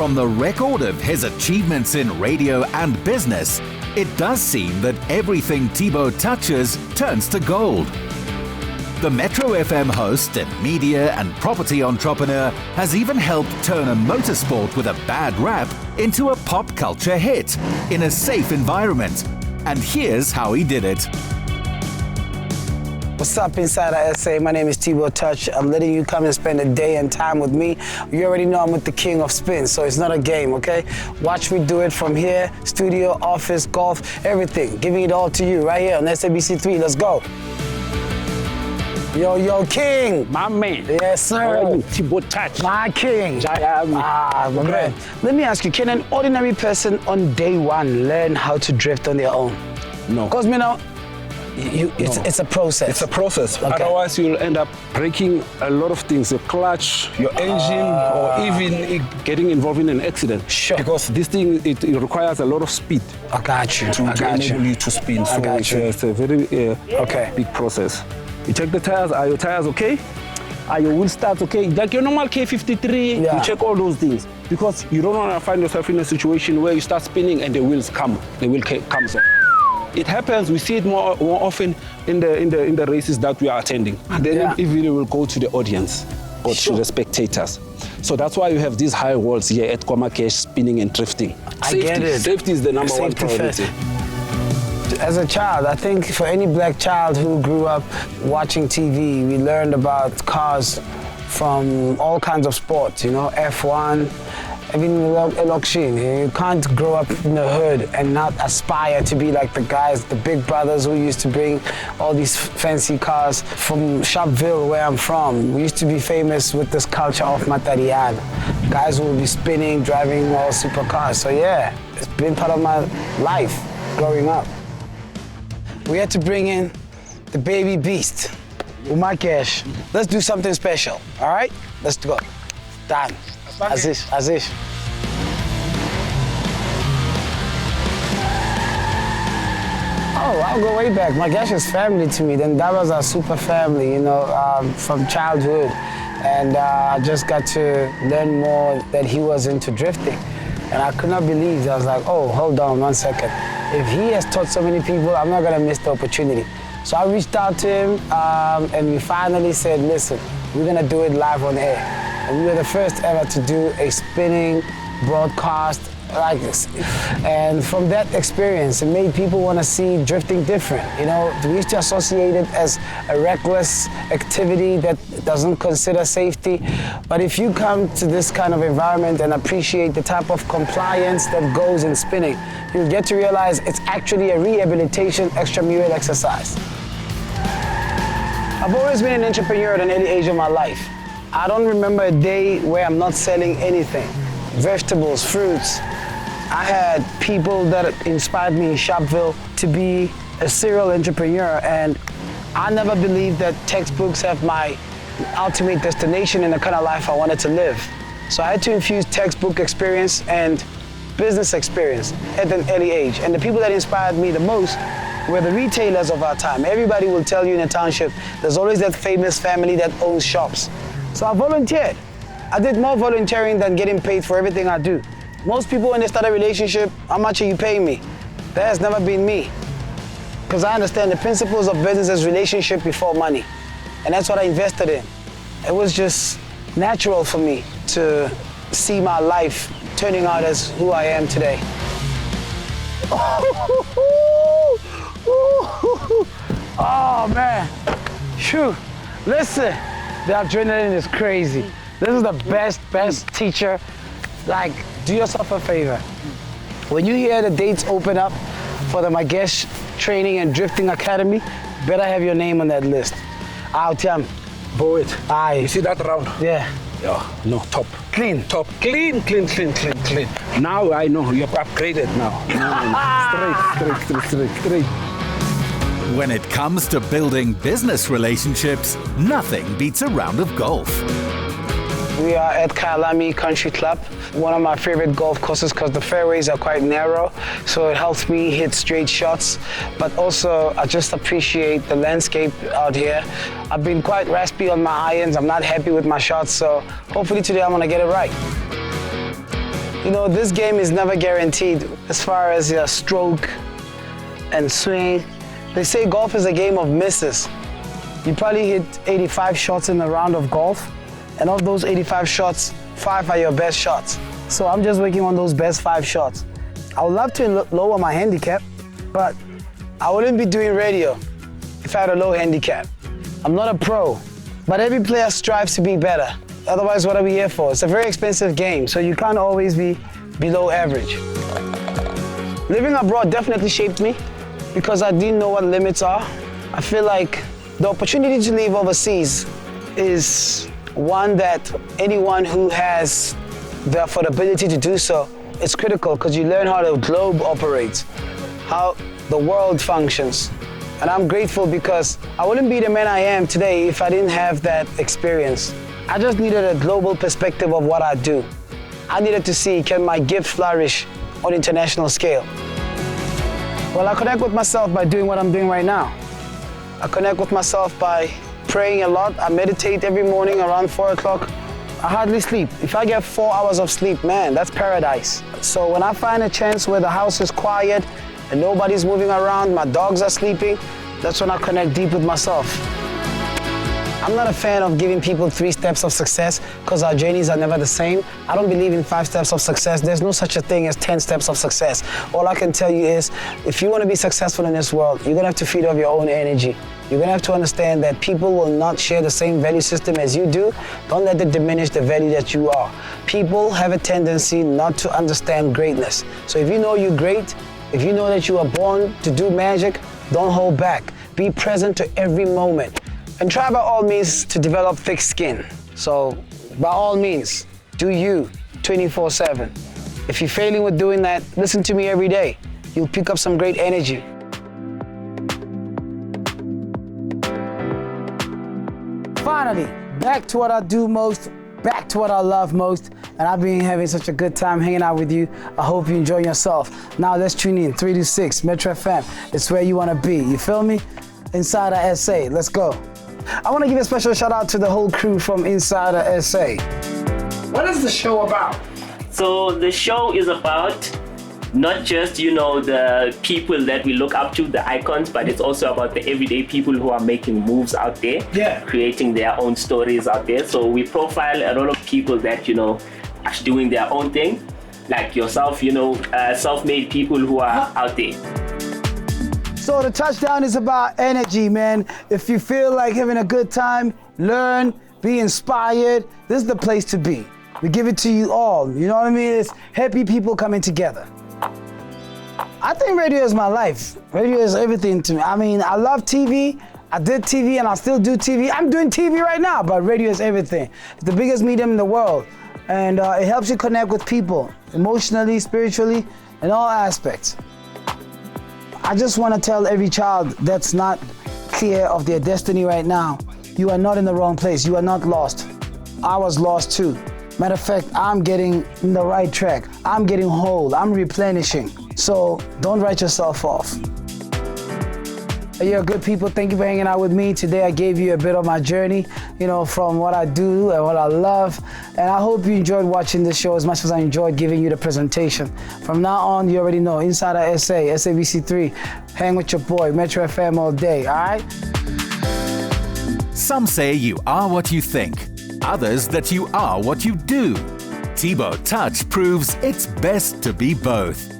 from the record of his achievements in radio and business, it does seem that everything Tbo touches turns to gold. The Metro FM host and media and property entrepreneur has even helped turn a motorsport with a bad rap into a pop culture hit in a safe environment. And here's how he did it. What's up, Insider SA? My name is Tbo Touch. I'm letting you come and spend a day and time with me. You already know I'm with the king of spin, so it's not a game, okay? Watch me do it from here, studio, office, golf, everything. Giving it all to you right here on SABC3. Let's go. Yo, king. My man. Yes, sir. Tbo Touch. My king. My man. Let me ask you, can an ordinary person on day one learn how to drift on their own? No. Because, it's a process. It's a process. Okay. Otherwise, you'll end up breaking a lot of things, your clutch, your engine, or even getting involved in an accident. Sure. Because this thing, it requires a lot of speed. I got you. To enable you to spin. So it's a very big process. You check the tires. Are your tires okay? Are your wheel starts okay? Like your normal K53, you check all those things. Because you don't want to find yourself in a situation where you start spinning and the wheel comes off. It happens, we see it more often in the races that we are attending. And then it really will go to the audience or to the spectators. So that's why you have these high walls here at Kwamakesh, spinning and drifting. I get it. Safety is the number one priority. As a child, I think for any black child who grew up watching TV, we learned about cars from all kinds of sports, F1, even auction. You can't grow up in the hood and not aspire to be like the guys, the big brothers who used to bring all these fancy cars from Sharpeville, where I'm from. We used to be famous with this culture of Matarian. Guys who would be spinning, driving all supercars. So yeah, it's been part of my life growing up. We had to bring in the baby beast, Umakesh. Let's do something special, all right? Let's go. Done. Azish. Oh, I'll go way back. Magesh is family to me. Then that was our super family, from childhood. And I just got to learn more that he was into drifting. And I could not believe it. I was like, oh, hold on 1 second. If he has taught so many people, I'm not gonna miss the opportunity. So I reached out to him and we finally said, listen, we're gonna do it live on air. And we were the first ever to do a spinning broadcast like this. And from that experience, it made people want to see drifting different. We used to associate it as a reckless activity that doesn't consider safety. But if you come to this kind of environment and appreciate the type of compliance that goes in spinning, you'll get to realize it's actually a rehabilitation extramural exercise. I've always been an entrepreneur at an early age of my life. I don't remember a day where I'm not selling anything. Vegetables, fruits. I had people that inspired me in Sharpeville to be a serial entrepreneur, and I never believed that textbooks have my ultimate destination in the kind of life I wanted to live. So I had to infuse textbook experience and business experience at an early age. And the people that inspired me the most were the retailers of our time. Everybody will tell you in a township, there's always that famous family that owns shops. So I volunteered. I did more volunteering than getting paid for everything I do. Most people, when they start a relationship, how much are you paying me? That has never been me. Because I understand the principles of business is relationship before money. And that's what I invested in. It was just natural for me to see my life turning out as who I am today. Oh man, phew. Listen, the adrenaline is crazy. This is the best teacher. Like, do yourself a favor. When you hear the dates open up for the Magesh Training and Drifting Academy, better have your name on that list. Tiam. Boy, Aye. You see that round? Yeah. Yeah, no, top. Clean. Top. Clean. Now I know, you're upgraded now. Straight. When it comes to building business relationships, nothing beats a round of golf. We are at Kyalami Country Club, one of my favorite golf courses because the fairways are quite narrow, so it helps me hit straight shots. But also, I just appreciate the landscape out here. I've been quite raspy on my irons. I'm not happy with my shots, so hopefully today I'm gonna get it right. You know, this game is never guaranteed as far as your stroke and swing. They say golf is a game of misses. You probably hit 85 shots in a round of golf, and of those 85 shots, 5 are your best shots. So I'm just working on those best 5 shots. I would love to lower my handicap, but I wouldn't be doing radio if I had a low handicap. I'm not a pro, but every player strives to be better. Otherwise, what are we here for? It's a very expensive game, so you can't always be below average. Living abroad definitely shaped me because I didn't know what limits are. I feel like the opportunity to live overseas is one that anyone who has the affordability to do so is critical, because you learn how the globe operates, how the world functions. And I'm grateful because I wouldn't be the man I am today if I didn't have that experience. I just needed a global perspective of what I do. I needed to see, can my gift flourish on international scale? Well, I connect with myself by doing what I'm doing right now. I connect with myself by praying a lot. I meditate every morning around 4 o'clock. I hardly sleep. If I get 4 hours of sleep, man, that's paradise. So when I find a chance where the house is quiet and nobody's moving around, my dogs are sleeping, that's when I connect deep with myself. I'm not a fan of giving people 3 steps of success because our journeys are never the same. I don't believe in 5 steps of success. There's no such a thing as 10 steps of success. All I can tell you is, if you want to be successful in this world, you're going to have to feed off your own energy. You're going to have to understand that people will not share the same value system as you do. Don't let it diminish the value that you are. People have a tendency not to understand greatness. So if you know you're great, if you know that you are born to do magic, don't hold back. Be present to every moment. And try by all means to develop thick skin. So by all means, do you 24/7. If you're failing with doing that, listen to me every day. You'll pick up some great energy. Finally, back to what I do most, back to what I love most, and I've been having such a good time hanging out with you. I hope you enjoy yourself. Now let's tune in, 3 to 6, Metro FM. It's where you want to be, you feel me? Insider SA, let's go. I want to give a special shout out to the whole crew from Insider SA. What is the show about? So the show is about not just, the people that we look up to, the icons, but it's also about the everyday people who are making moves out there, creating their own stories out there. So we profile a lot of people that, are doing their own thing, like yourself, self-made people who are out there. So the touchdown is about energy, man. If you feel like having a good time, learn, be inspired, this is the place to be. We give it to you all, you know what I mean? It's happy people coming together. I think radio is my life. Radio is everything to me. I mean, I love TV. I did TV and I still do TV. I'm doing TV right now, but radio is everything. It's the biggest medium in the world. And it helps you connect with people, emotionally, spiritually, in all aspects. I just want to tell every child that's not clear of their destiny right now, you are not in the wrong place. You are not lost. I was lost too. Matter of fact, I'm getting in the right track. I'm getting whole. I'm replenishing. So don't write yourself off. You're good people. Thank you for hanging out with me. Today I gave you a bit of my journey, from what I do and what I love. And I hope you enjoyed watching this show as much as I enjoyed giving you the presentation. From now on, you already know, Insider SA, SABC3, hang with your boy, Metro FM all day, all right? Some say you are what you think, others that you are what you do. Tbo Touch proves it's best to be both.